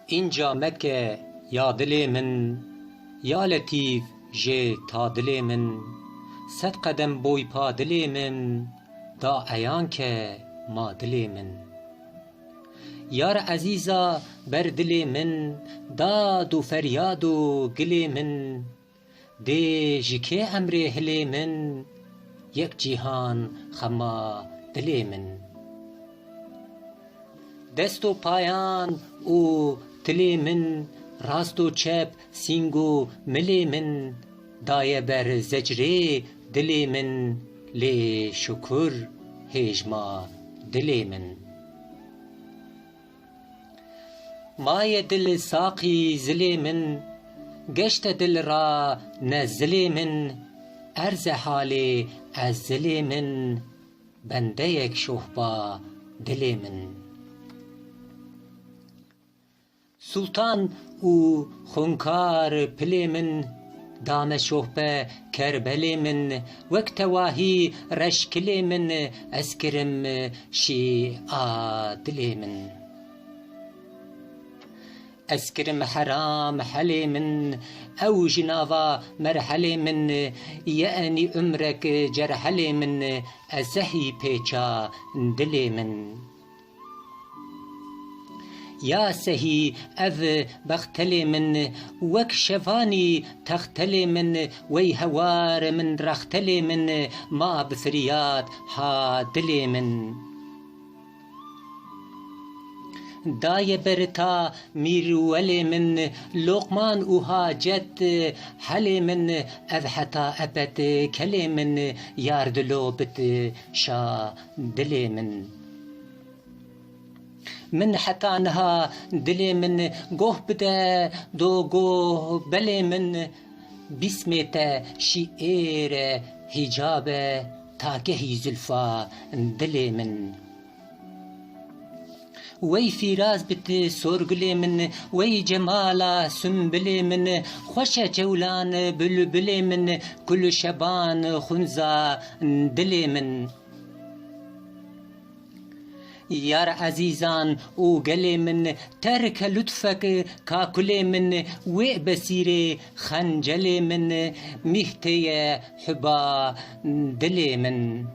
اینجا مکه یا دل من، یا لطیف جه تا دل من. صد قدم بوی پا دل من، دا عیان که ما دل من. یار عزیزا بر دل من، داد و فریاد و گل من. ده جکه امر هل من، یک جهان خما دل من. دست و پایان و تل من، راست و چپ سینگ و مل من. دایه بر زجره دل من، لی شکر هجما دل من. مای دل ساقی زل من، گشت دل را نزل من. عرض حال از زل من، بنده یک شهبا دل من. سلطان او خونکار پل من، دام شهبه کربل من. وقت واهی رشکل من، اسکرم شیعا دل من. اسکرم حرام حل من، او جناوا مرحل من. یعنی عمرک جرحل من، ازهی پیچا دل من. یا سهی او بختل من، وک شفانی تختل من. وی هوار من رختل من، ما بفریاد ها دل من. دای برتا میرول من، لقمان او حاجت حل من. او حتا ابد کل من، یار دلو بت شا دل من. من حتا نها دل من، گوه بده دو گوه بل من. بسمت شعر حجاب تاگهی زلفا دل من. وی فیراز بت سرگل من، وی جمالا سنبل من. خوش جولان بلبل من، کل شبان خنزا دل من. یار عزیزان او گل من، ترک لطفک کاکل من. وی بسیر خنجل من، مهته حبا دل من.